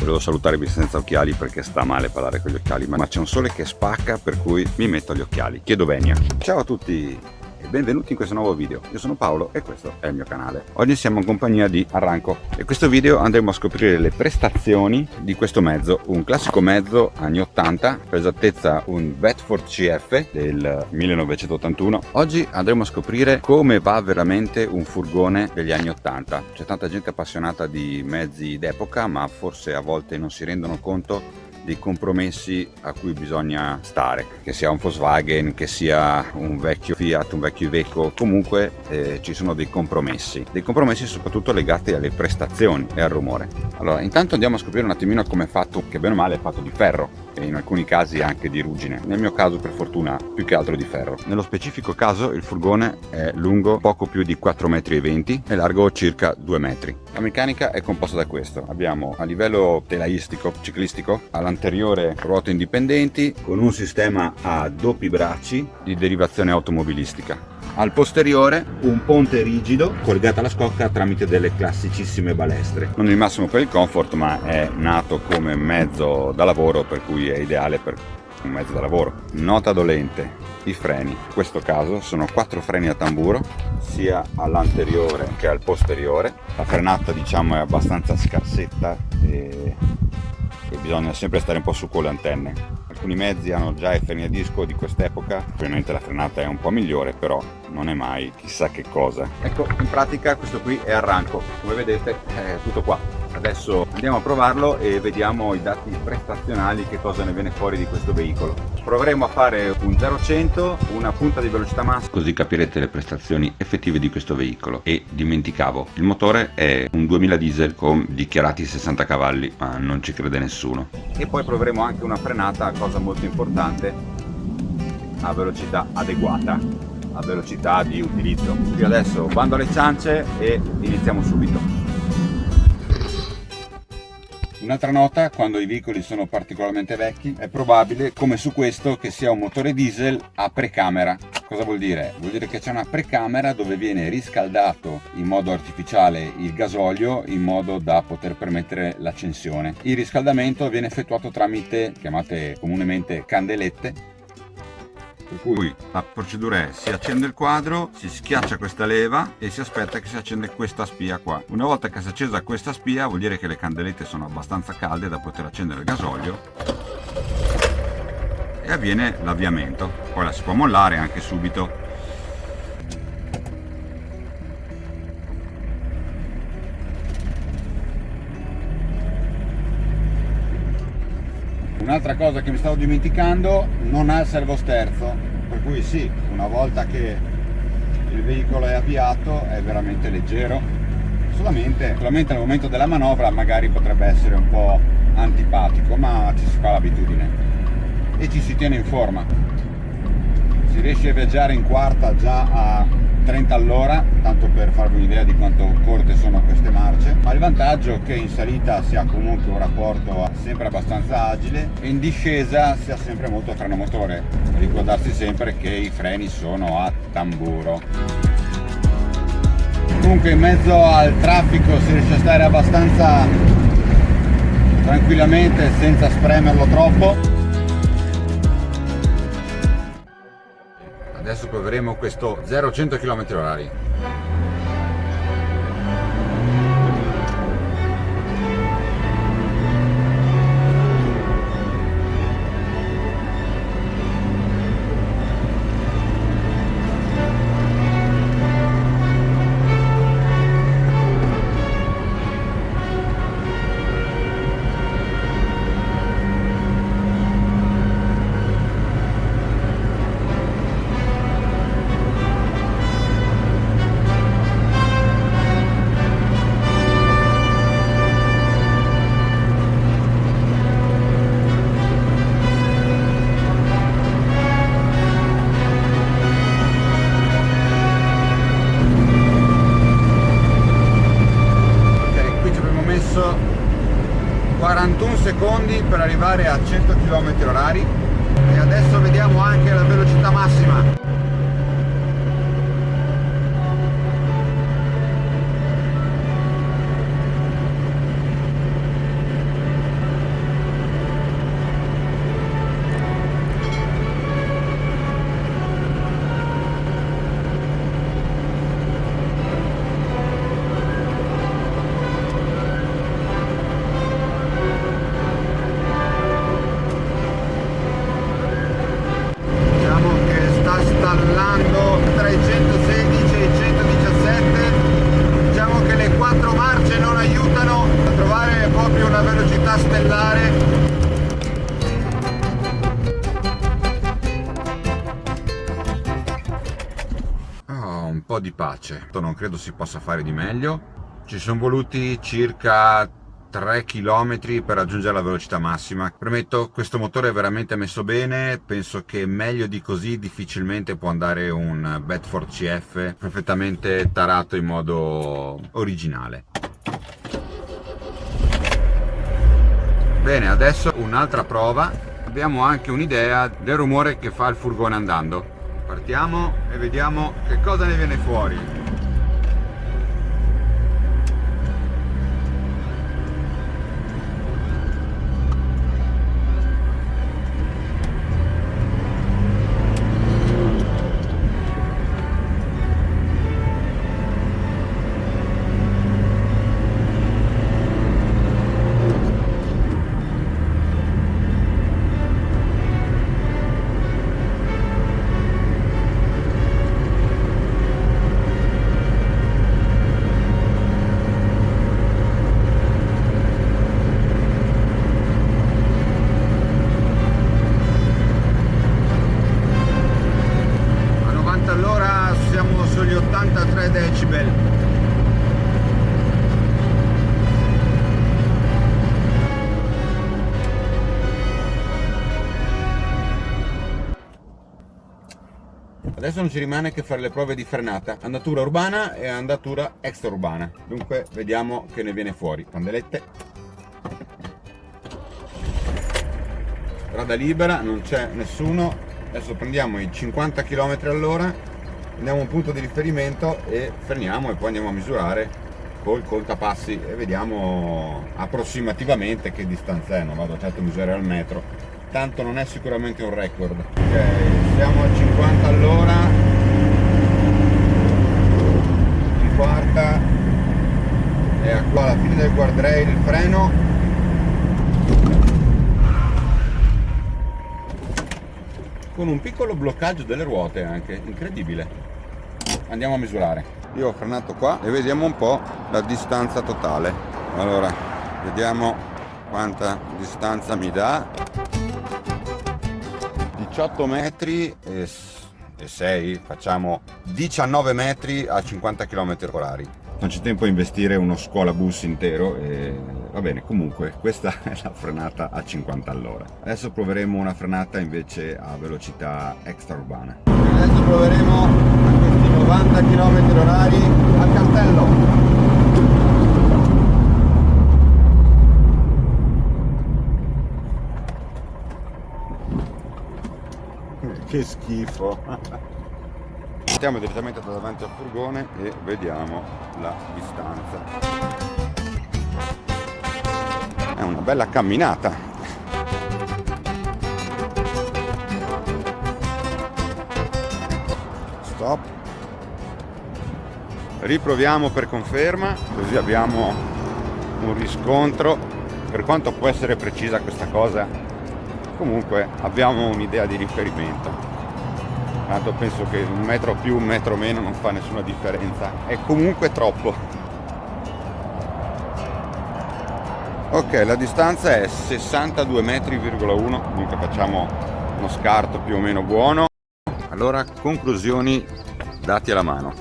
Volevo salutarvi senza occhiali perché sta male parlare con gli occhiali, ma c'è un sole che spacca, per cui mi metto gli occhiali. Chiedo venia. Ciao a tutti e benvenuti in questo nuovo video. Io sono Paolo e questo è il mio canale. Oggi siamo in compagnia di Arranco e in questo video andremo a scoprire le prestazioni di questo mezzo, un classico mezzo anni 80, per esattezza un Bedford CF del 1981. Oggi andremo a scoprire come va veramente un furgone degli anni 80. C'è tanta gente appassionata di mezzi d'epoca, ma forse a volte non si rendono conto dei compromessi a cui bisogna stare, che sia un Volkswagen, che sia un vecchio Fiat, un vecchio Iveco, comunque ci sono dei compromessi soprattutto legati alle prestazioni e al rumore. Allora, intanto andiamo a scoprire un attimino come è fatto, che bene o male è fatto di ferro e in alcuni casi anche di ruggine. Nel mio caso, per fortuna, più che altro di ferro. Nello specifico caso il furgone è lungo poco più di 4,20 m e largo circa 2 metri. La meccanica è composta da questo: abbiamo a livello telaistico, ciclistico, all'anteriore ruote indipendenti con un sistema a doppi bracci di derivazione automobilistica. Al posteriore un ponte rigido collegato alla scocca tramite delle classicissime balestre. Non il massimo per il comfort, ma è nato come mezzo da lavoro, per cui è ideale per un mezzo da lavoro. Nota dolente: i freni, in questo caso sono 4 freni a tamburo sia all'anteriore che al posteriore. La frenata, diciamo, è abbastanza scarsetta e bisogna sempre stare un po' su con le antenne. Alcuni mezzi hanno già i freni a disco di quest'epoca, ovviamente la frenata è un po' migliore, però non è mai chissà che cosa. Ecco, in pratica questo qui è Arranco, come vedete è tutto qua. Adesso andiamo a provarlo e vediamo i dati prestazionali, che cosa ne viene fuori di questo veicolo. Proveremo a fare un 0-100, una punta di velocità massima, così capirete le prestazioni effettive di questo veicolo. E dimenticavo, il motore è un 2000 diesel con dichiarati 60 cavalli, ma non ci crede nessuno. E poi proveremo anche una frenata, cosa molto importante, a velocità adeguata, a velocità di utilizzo. Io adesso bando alle ciance e iniziamo subito. Un'altra nota: quando i veicoli sono particolarmente vecchi è probabile, come su questo, che sia un motore diesel a precamera. Cosa vuol dire? Vuol dire che c'è una precamera dove viene riscaldato in modo artificiale il gasolio in modo da poter permettere l'accensione. Il riscaldamento viene effettuato tramite, chiamate comunemente candelette, per cui la procedura è: si accende il quadro, si schiaccia questa leva e si aspetta che si accenda questa spia qua. Una volta che si è accesa questa spia, vuol dire che le candelette sono abbastanza calde da poter accendere il gasolio e avviene l'avviamento. Poi la si può mollare anche subito. Un'altra cosa che mi stavo dimenticando: non ha il servosterzo, per cui sì, una volta che il veicolo è avviato è veramente leggero. Solamente al momento della manovra magari potrebbe essere un po' antipatico, ma ci si fa l'abitudine e ci si tiene in forma. Si riesce a viaggiare in quarta già a 30 all'ora, tanto per farvi un'idea di quanto corte sono queste marce. Ma il vantaggio è che in salita si ha comunque un rapporto sempre abbastanza agile e in discesa si ha sempre molto freno motore. Ricordarsi sempre che i freni sono a tamburo. Comunque in mezzo al traffico si riesce a stare abbastanza tranquillamente senza spremerlo troppo. Adesso proveremo questo 0-100 km/h. Messo 41 secondi per arrivare a 100 km/h e adesso vediamo anche la velocità massima. ballando tra i 116 e i 117. Diciamo che le 4 marce non aiutano a trovare proprio una velocità stellare. Un po' di pace, non credo si possa fare di meglio. Ci sono voluti circa 3 km per raggiungere la velocità massima. Premetto, questo motore è veramente messo bene, penso che meglio di così difficilmente può andare un Bedford CF perfettamente tarato in modo originale. Bene, adesso un'altra prova. Abbiamo anche un'idea del rumore che fa il furgone andando. Partiamo e vediamo che cosa ne viene fuori. Allora siamo sugli 83 decibel. Adesso non ci rimane che fare le prove di frenata, andatura urbana e andatura extraurbana. Dunque vediamo che ne viene fuori. Candelette. Strada libera, non c'è nessuno. Adesso prendiamo i 50 km all'ora, prendiamo un punto di riferimento e freniamo e poi andiamo a misurare col contapassi e vediamo approssimativamente che distanza è. Non vado certo a misurare al metro, tanto non è sicuramente un record. Ok, siamo a 50 all'ora, in quarta, e qua alla fine del guardrail il freno. Con un piccolo bloccaggio delle ruote anche, incredibile. Andiamo a misurare. Io ho frenato qua e vediamo un po' la distanza totale. Allora, vediamo quanta distanza mi dà. 18 metri e 6, facciamo 19 metri a 50 km/h. Non c'è tempo a investire uno scuola bus intero e va bene. Comunque questa è la frenata a 50 all'ora. Adesso proveremo una frenata invece a velocità extraurbana. Adesso proveremo a questi 90 km/h al cartello. Che schifo. Partiamo direttamente da davanti al furgone e vediamo la distanza. È una bella camminata. Stop. Riproviamo per conferma, così abbiamo un riscontro. Per quanto può essere precisa questa cosa, comunque abbiamo un'idea di riferimento. Tanto penso che un metro più, un metro meno non fa nessuna differenza, è comunque troppo. Ok, la distanza è 62,1 metri, dunque facciamo uno scarto più o meno buono. Allora, conclusioni dati alla mano.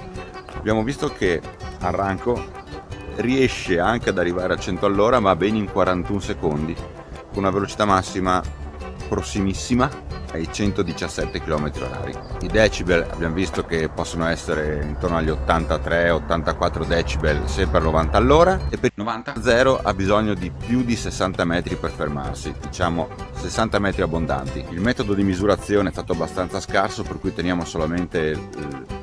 Abbiamo visto che Arranco riesce anche ad arrivare a 100 all'ora, ma ben in 41 secondi, con una velocità massima prossimissima ai 117 km/h. I decibel abbiamo visto che possono essere intorno agli 83-84 decibel se per 90 all'ora, e per 90 0 ha bisogno di più di 60 metri per fermarsi, diciamo 60 metri abbondanti. Il metodo di misurazione è stato abbastanza scarso, per cui teniamo solamente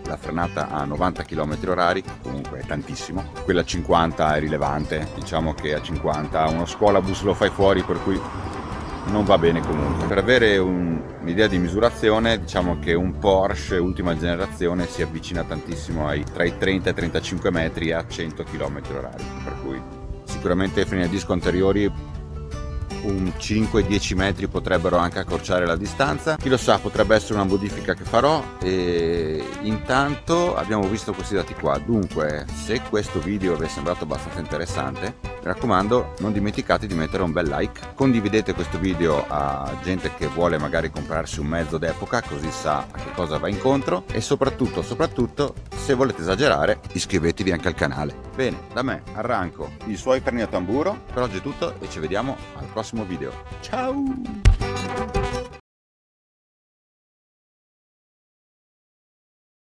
la frenata a 90 km/h, comunque è tantissimo. Quella a 50 è rilevante, diciamo che a 50 uno scuolabus lo fai fuori, per cui non va bene comunque. Per avere un'idea di misurazione, diciamo che un Porsche ultima generazione si avvicina tantissimo tra i 30 e i 35 metri a 100 km/h, per cui sicuramente freni a disco anteriori un 5-10 metri potrebbero anche accorciare la distanza, chi lo sa, potrebbe essere una modifica che farò. E intanto abbiamo visto questi dati qua. Dunque, se questo video vi è sembrato abbastanza interessante, mi raccomando, non dimenticate di mettere un bel like, condividete questo video a gente che vuole magari comprarsi un mezzo d'epoca, così sa a che cosa va incontro, e soprattutto se volete esagerare iscrivetevi anche al canale. Bene, da me arranco i suoi perni a tamburo. Per oggi è tutto e ci vediamo al prossimo video. Ciao!